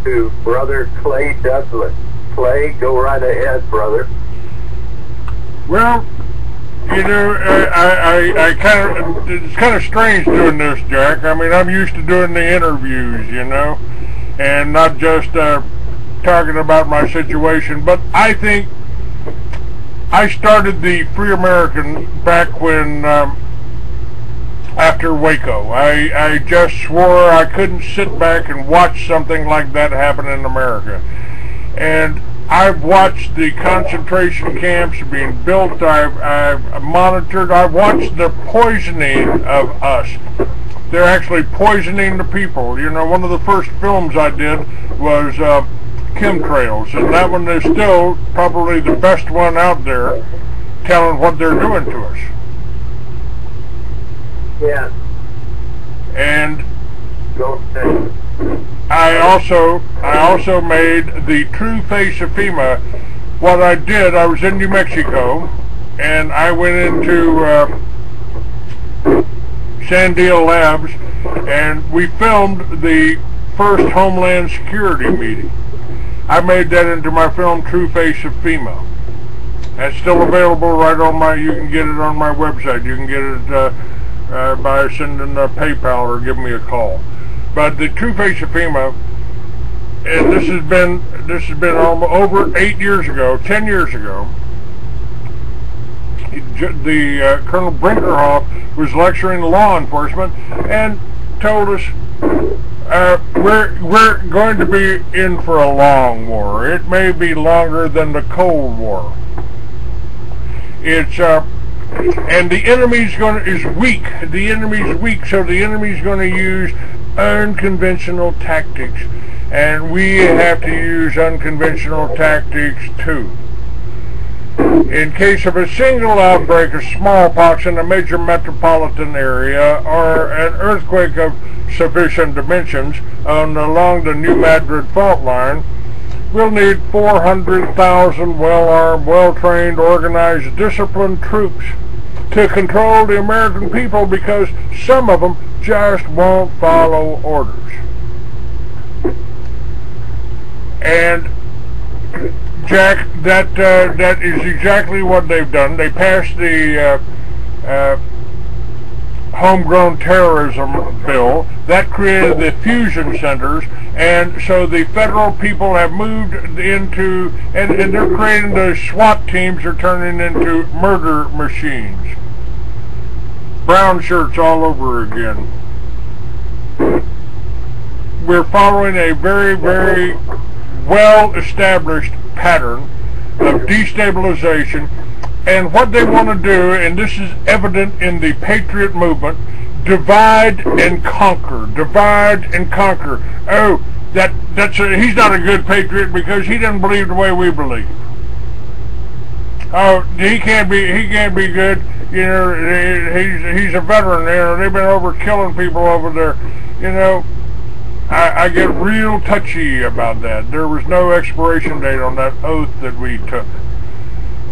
to Brother Clay Douglas. Clay, go right ahead, brother. Well, you know, it's kind of strange doing this, Jack. I mean, I'm used to doing the interviews, you know, and not just talking about my situation. But I think I started the Free American back when, after Waco. I just swore I couldn't sit back and watch something like that happen in America. And I've watched the concentration camps being built. I've monitored. I've watched the poisoning of us. They're actually poisoning the people. You know, one of the first films I did was Chemtrails, and that one is still probably the best one out there, telling what they're doing to us. Yeah. And Go ahead. I also made the true face of FEMA. What I did, I was in New Mexico, and I went into Sandia Labs, and we filmed the first Homeland Security meeting. I made that into my film, True Face of FEMA. That's still available right on my, you can get it on my website. You can get it by sending a PayPal or giving me a call. But the True Face of FEMA, and this has been almost over 8 years ago, 10 years ago. The Colonel Brinkerhoff was lecturing law enforcement and told us we're going to be in for a long war. It may be longer than the Cold War. It's and the enemy's is weak. The enemy's weak, so the enemy's going to use unconventional tactics, and we have to use unconventional tactics too. In case of a single outbreak of smallpox in a major metropolitan area or an earthquake of sufficient dimensions along the New Madrid fault line, we'll need 400,000 well-armed, well-trained, organized, disciplined troops to control the American people, because some of them just won't follow orders. And Jack, that is exactly what they've done. They passed the homegrown terrorism bill that created the fusion centers, and so the federal people have moved into, and they're creating the SWAT teams are turning into murder machines. Brown shirts all over again. We're following a very, very well-established pattern of destabilization, and what they want to do, and this is evident in the Patriot movement, divide and conquer, divide and conquer. Oh, he's not a good patriot because he doesn't believe the way we believe. Oh, he can't be good. You know, he's a veteran. You know, they've been over killing people over there. You know, I get real touchy about that. There was no expiration date on that oath that we took.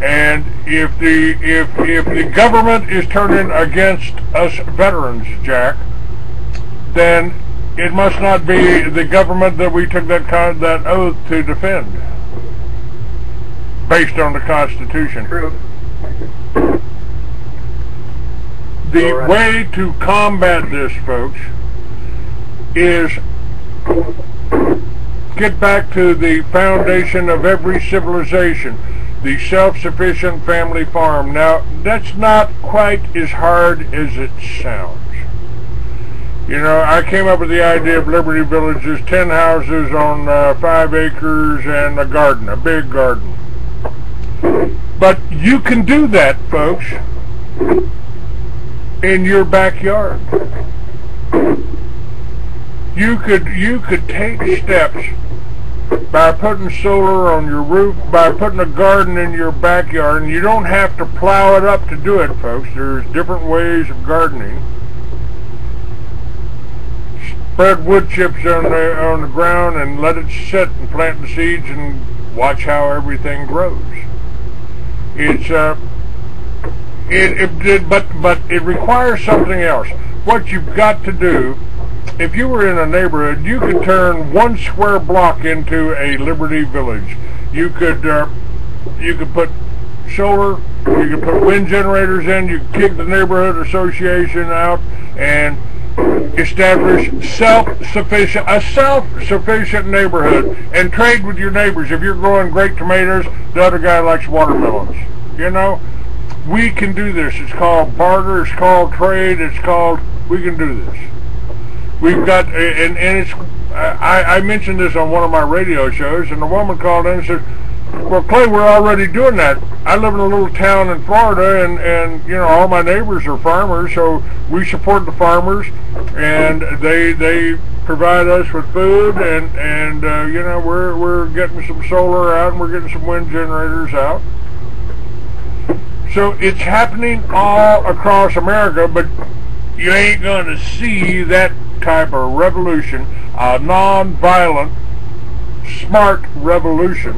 And if the government is turning against us veterans, Jack, then it must not be the government that we took that oath to defend, based on the Constitution. True. The way to combat this, folks, is get back to the foundation of every civilization, the self-sufficient family farm. Now, that's not quite as hard as it sounds. You know, I came up with the idea of Liberty Villages, 10 houses on 5 acres and a garden, a big garden. But you can do that, folks, in your backyard. You could take steps by putting solar on your roof, by putting a garden in your backyard, and you don't have to plow it up to do it, folks. There's different ways of gardening. Spread wood chips on the ground and let it sit and plant the seeds and watch how everything grows. But it requires something else. What you've got to do if you were in a neighborhood, you could turn one square block into a Liberty Village. You could put solar, you could put wind generators in, you could kick the neighborhood association out and establish a self-sufficient neighborhood and trade with your neighbors. If you're growing great tomatoes, the other guy likes watermelons. You know, we can do this. It's called barter, it's called trade, we can do this. We've got, and it's, I mentioned this on one of my radio shows, and the woman called in and said, well, Clay, we're already doing that. I live in a little town in Florida, and you know, all my neighbors are farmers, so we support the farmers, and they provide us with food, and you know, we're getting some solar out, and we're getting some wind generators out. So it's happening all across America, but you ain't going to see that type of revolution, a non-violent, smart revolution.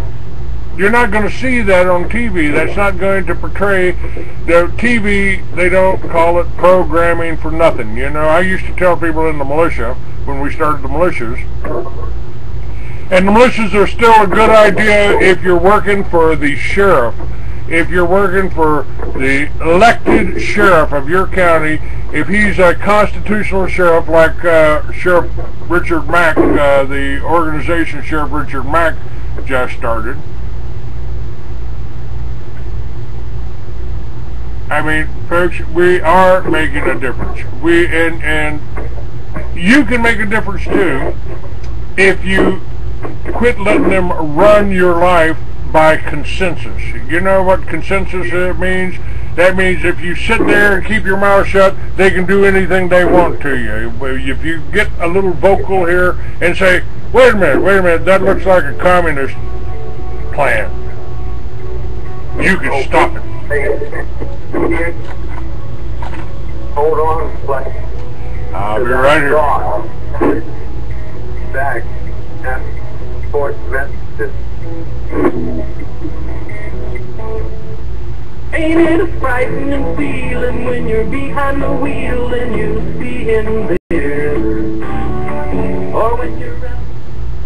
You're not going to see that on TV. That's not going to portray the TV. They don't call it programming for nothing. You know, I used to tell people in the militia when we started the militias, and the militias are still a good idea if you're working for the sheriff. If you're working for the elected sheriff of your county, if he's a constitutional sheriff like Sheriff Richard Mack, the organization Sheriff Richard Mack just started. I mean, folks, we are making a difference. And you can make a difference too if you quit letting them run your life by consensus. You know what consensus means? That means if you sit there and keep your mouth shut, they can do anything they want to you. If you get a little vocal here and say, wait a minute, that looks like a communist plan, you can stop it. Hold on, but I'll be right here. Back at Fort Memphis. Ain't it a frightening feeling when you're behind the wheel and you see him there? Or when you're out.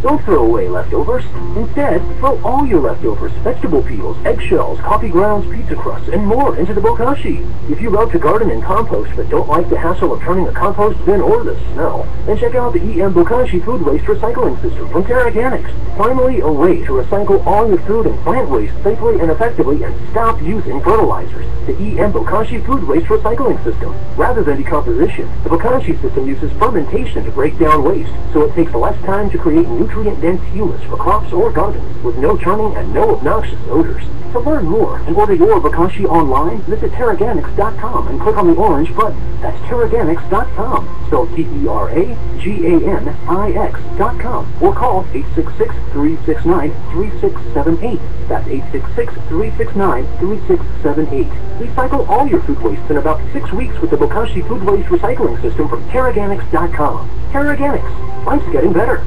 Don't throw away leftovers. Instead, throw all your leftovers, vegetable peels, eggshells, coffee grounds, pizza crusts, and more into the bokashi. If you love to garden and compost but don't like the hassle of turning a compost bin or the smell, then check out the EM Bokashi Food Waste Recycling System from Terraganics. Finally, a way to recycle all your food and plant waste safely and effectively and stop using fertilizers. The EM Bokashi Food Waste Recycling System. Rather than decomposition, the Bokashi system uses fermentation to break down waste, so it takes less time to create nutrient-dense humus for crops or gardens, with no churning and no obnoxious odors. To learn more and order your Bokashi online, visit Terraganics.com and click on the orange button. That's Terraganics.com, spelled Terraganix.com, or call 866-369-3678. That's 866-369-3678. Recycle all your food waste in about 6 weeks with the Bokashi Food Waste Recycling System from Terraganics.com. Terraganics. Life's getting better.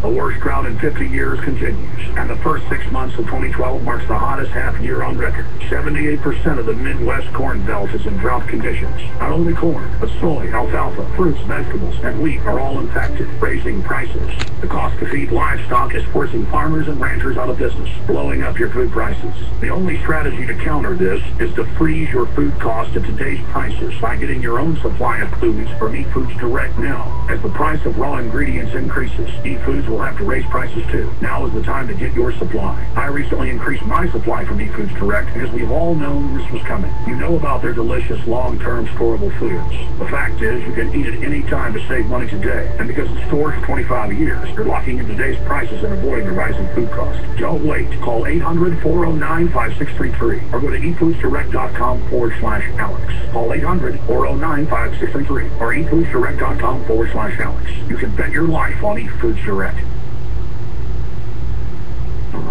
The worst drought in 50 years continues, and the first 6 months of 2012 marks the hottest half year on record. 78% of the Midwest corn belt is in drought conditions. Not only corn, but soy, alfalfa, fruits, vegetables, and wheat are all impacted, raising prices. The cost to feed livestock is forcing farmers and ranchers out of business, blowing up your food prices. The only strategy to counter this is to freeze your food cost at today's prices by getting your own supply of foods from Eat Foods Direct now. As the price of raw ingredients increases, Eat Foods will have to raise prices too. Now is the time to get your supply. I recently increased my supply from Eat Foods Direct because we've all known this was coming. You know about their delicious long-term storable foods. The fact is, you can eat it any time to save money today. And because it's stored for 25 years, you're locking in today's prices and avoiding the rising food cost. Don't wait. Call 800-409-5633 or go to eatfoodsdirect.com/Alex. Call 800-409-5633 or eatfoodsdirect.com/Alex. You can bet your life on Eat Foods Direct.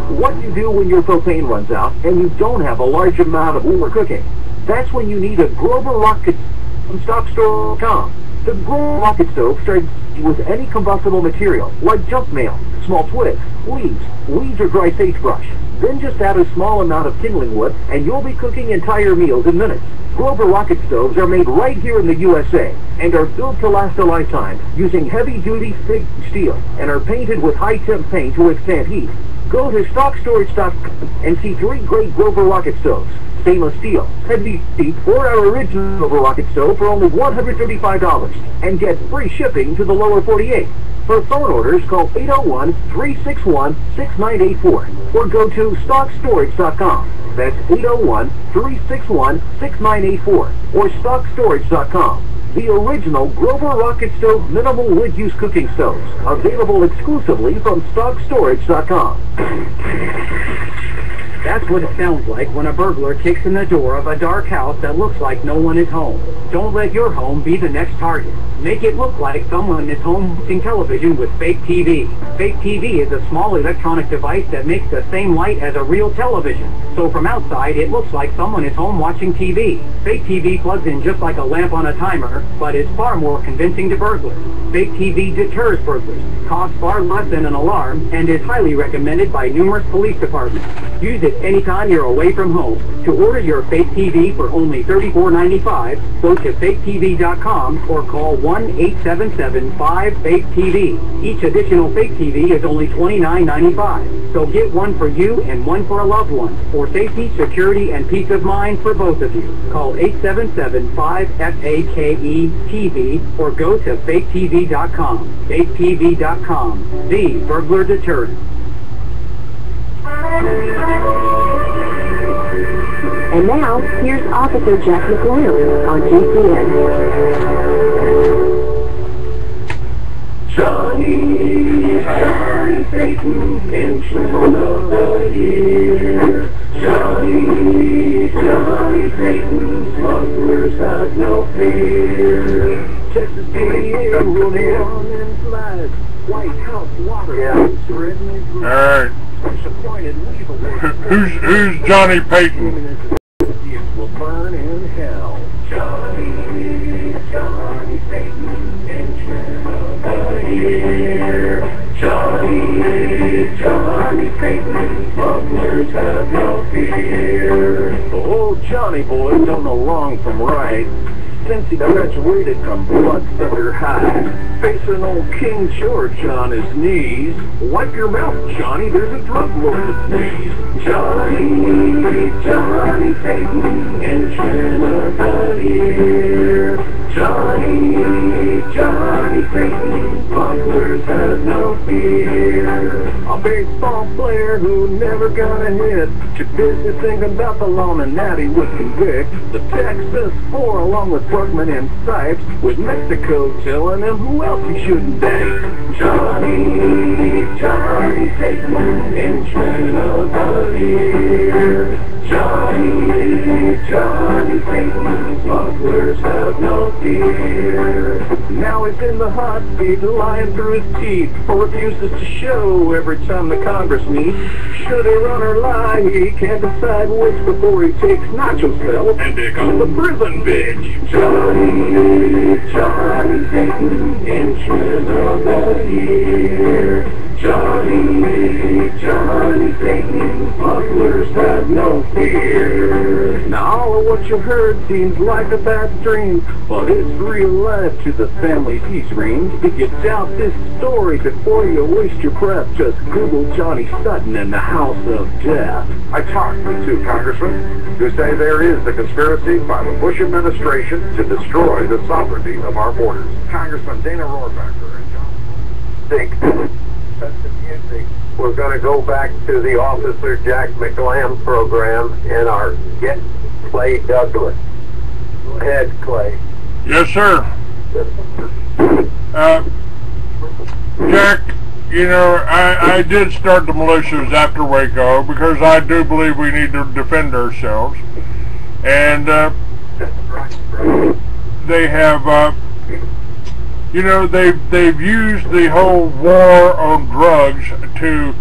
What do you do when your propane runs out and you don't have a large amount of wood for cooking? That's when you need a Grover Rocket from StockStore.com. The Grover Rocket Stove starts with any combustible material, like junk mail, small twigs, leaves or dry sagebrush. Then just add a small amount of kindling wood and you'll be cooking entire meals in minutes. Grover rocket stoves are made right here in the USA and are built to last a lifetime using heavy-duty thick steel and are painted with high-temp paint to withstand heat. Go to StockStorage.com and see 3 great Grover rocket stoves. Stainless steel, heavy heat, or our original Grover rocket stove for only $135 and get free shipping to the lower 48. For phone orders, call 801-361-6984 or go to StockStorage.com. That's 801-361-6984 or StockStorage.com. The original Grover Rocket Stove Minimal Wood Use Cooking Stoves, available exclusively from StockStorage.com. That's what it sounds like when a burglar kicks in the door of a dark house that looks like no one is home. Don't let your home be the next target. Make it look like someone is home watching television with fake TV. Fake TV is a small electronic device that makes the same light as a real television. So from outside, it looks like someone is home watching TV. Fake TV plugs in just like a lamp on a timer, but is far more convincing to burglars. Fake TV deters burglars, costs far less than an alarm, and is highly recommended by numerous police departments. Use it anytime you're away from home. To order your fake TV for only $34.95, go to faketv.com or call 1-877-5-FAKE-TV. Each additional fake TV is only $29.95. So get one for you and one for a loved one. For safety, security, and peace of mind for both of you. Call 877-5-FAKE-TV or go to faketv.com. faketv.com, the burglar deterrent. And now, here's Officer JackMcLamb on GCN. Johnny Satan, henchman of the year. Johnny Satan, smugglers have no fear. Texas beer, rolling on and flies. White House water, red and blue. All right. Who's Johnny Payton? Will burn in hell. Johnny Payton, henchman of the year. Johnny Payton, smugglers have no fear. Oh, Johnny boy don't know wrong from right. Since he graduated from Bloodsucker High, facing old King George on his knees. Wipe your mouth, Johnny, there's a drug lord that sneeze. Johnny Payton, henchman of the year. Johnny Payton, smugglers have no fear. A baseball player who never got a hit, too busy thinking about the lawn and that he would convict. The Texas 4 along with Bergman and Sipes, with Mexico telling him who else he shouldn't date. Johnny Payton, henchman of the year. Johnny Payton, smugglers have no fear. Now he's in the hot seat, lying through his teeth, or refuses to show every time the Congress meets. Should he run or lie, he can't decide which before he takes nacho cell and becomes a prison bitch. Johnny Payton, henchman of the year. Johnny Payton, smugglers have no fear. Now all of what you heard seems like a bad dream, but it's real life to the families he's reigned. If you doubt this story before you waste your breath, just Google Johnny Sutton and the House of Death. I talked with 2 congressmen who say there is a conspiracy by the Bush administration to destroy the sovereignty of our borders. Congressman Dana Rohrabacher and John Dick. That's the music. We're going to go back to the Officer JackMcLamb program in our Get Clay Douglas. Go ahead, Clay. Yes, sir. Jack, you know, I did start the militias after Waco because I do believe we need to defend ourselves. And they have, you know, they've used the whole war on drugs to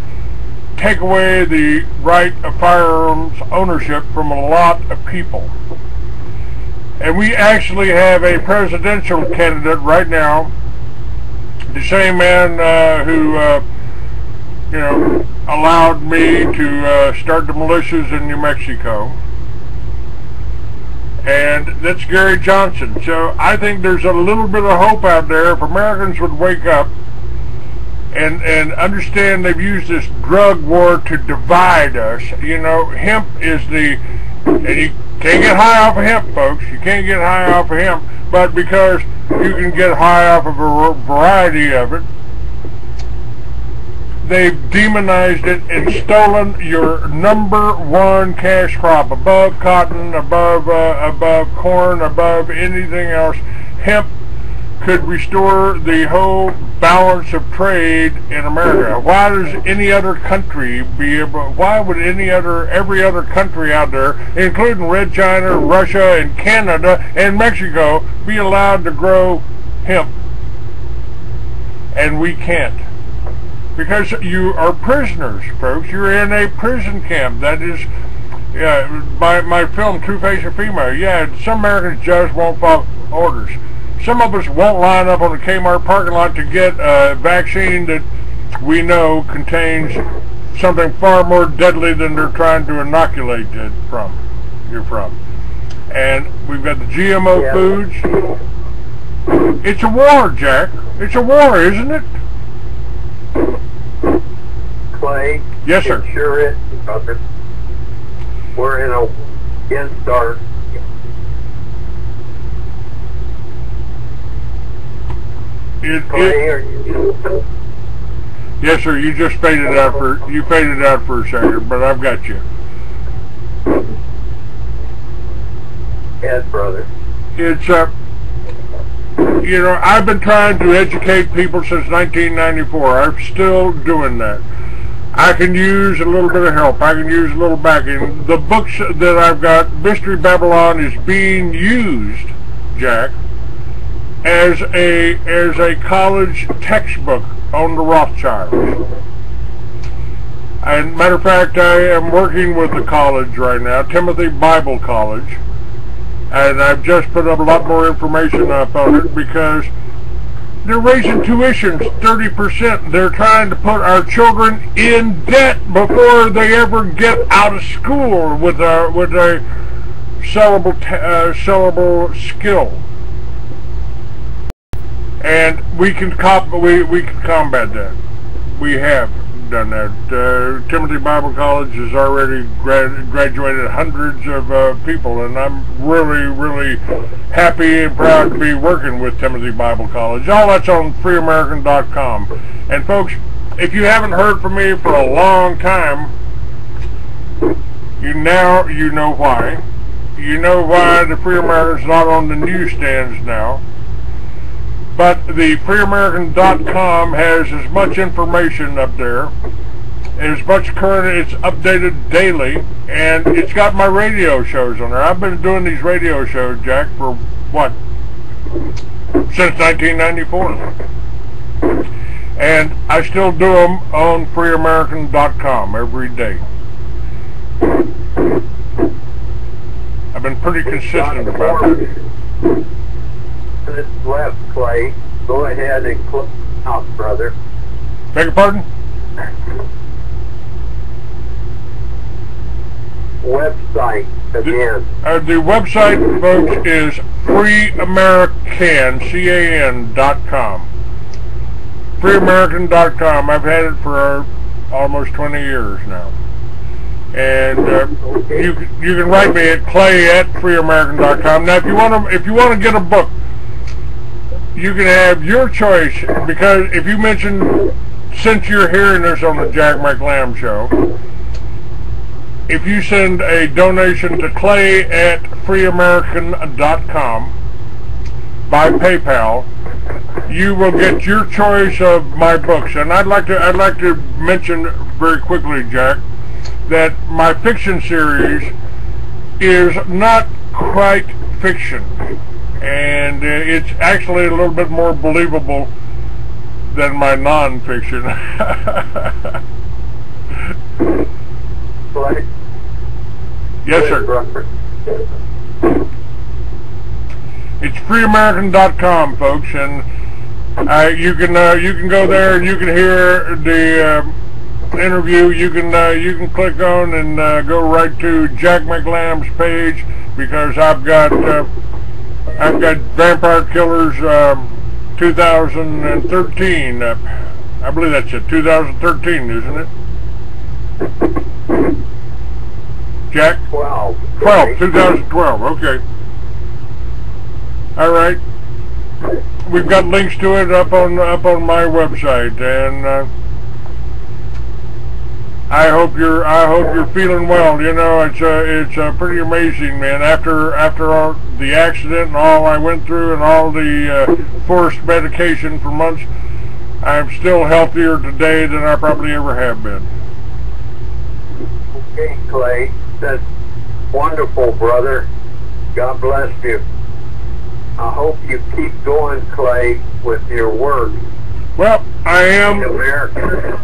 take away the right of firearms ownership from a lot of people. And we actually have a presidential candidate right now, the same man who, you know, allowed me to start the militias in New Mexico. and that's Gary Johnson. So I think there's a little bit of hope out there if Americans would wake up and understand they've used this drug war to divide us. You know, hemp is and you can't get high off of hemp, folks. You can't get high off of hemp, but because you can get high off of a variety of it, they've demonized it and stolen your number one cash crop above cotton, above corn, above anything else. Hemp could restore the whole balance of trade in America. Why does any other country why would every other country out there, including Red China, Russia, and Canada, and Mexico, be allowed to grow hemp? And we can't. Because you are prisoners, folks. You're in a prison camp. That is, my film, True Face of Female. Yeah, some Americans just won't follow orders. Some of us won't line up on the Kmart parking lot to get a vaccine that we know contains something far more deadly than they're trying to inoculate you from. And we've got the GMO foods. It's a war, Jack. It's a war, isn't it? Clay. Yes, sir. It sure is, brother. We're in a against our Yes, sir. You just faded out for a second, but I've got you. Yes, brother. It's you know, I've been trying to educate people since 1994. I'm still doing that. I can use a little bit of help. I can use a little backing. The books that I've got, Mystery Babylon, is being used, Jack, as a college textbook on the Rothschilds. And matter of fact, I am working with the college right now, Timothy Bible College, and I've just put up a lot more information up on it because they're raising tuitions 30%. They're trying to put our children in debt before they ever get out of school with a sellable skill. And we can combat that. We have done that. Timothy Bible College has already graduated hundreds of people, and I'm really, really happy and proud to be working with Timothy Bible College. All that's on freeamerican.com. And folks, if you haven't heard from me for a long time, you know why. You know why the Free American's not on the newsstands now. But the freeamerican.com has as much information up there, as much current, it's updated daily, and it's got my radio shows on there. I've been doing these radio shows, Jack, for what? Since 1994. And I still do them on freeamerican.com every day. I've been pretty consistent about it. This left, Clay. Go ahead and click out, brother. Beg your pardon? Website again. The website, folks, is freeamerican.com. Freeamerican.com. I've had it for almost 20 years now. And you can write me at clay@freeamerican.com. Now, if you want to get a book, you can have your choice, because if you mention, since you're hearing this on the Jack McLamb show, if you send a donation to clay@freeamerican.com by PayPal, you will get your choice of my books. And I'd like to mention very quickly, Jack, that my fiction series is not quite fiction, and it's actually a little bit more believable than my non-fiction. Yes, sir. It's freeamerican.com, folks, and you can go there and you can hear the interview. You can click on and go right to Jack McLamb's page. because I've got Vampire Killers 2013. I believe that's it, 2013, isn't it? Jack? 2012, okay. All right. We've got links to it up on my website, and I hope you're feeling well. You know, it's pretty amazing, man. After all the accident and all I went through and all the forced medication for months, I'm still healthier today than I probably ever have been. Okay, Clay, that's wonderful, brother. God bless you. I hope you keep going, Clay, with your work. Well, I am. America.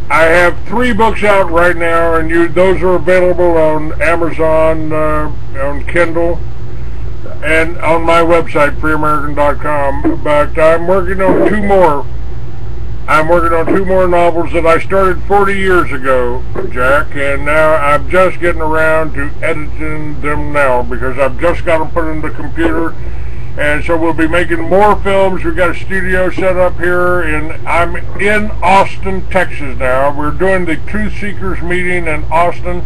I have 3 books out right now, and those are available on Amazon, on Kindle, and on my website, freeamerican.com. But I'm working on 2 more. I'm working on 2 more novels that I started 40 years ago, Jack, and now I'm just getting around to editing them now because I've just got them put in the computer. And so we'll be making more films. We've got a studio set up here, and I'm in Austin, Texas now. We're doing the Truth Seekers meeting in Austin,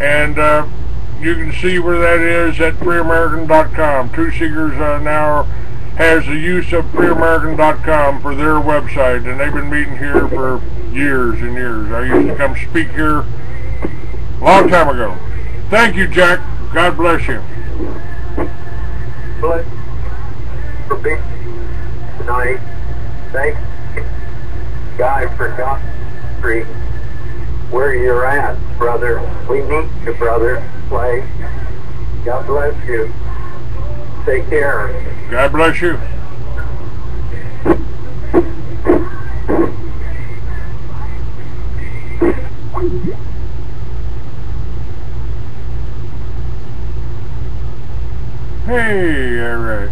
and you can see where that is at freeamerican.com. Truth Seekers now has the use of freeamerican.com for their website, and they've been meeting here for years and years. I used to come speak here a long time ago. Thank you, Jack. God bless you. Bless for being tonight. Thanks, Guy, for God Street, where you're at, brother. We need you, brother. Clay. God bless you. Take care. God bless you. Hey, all right.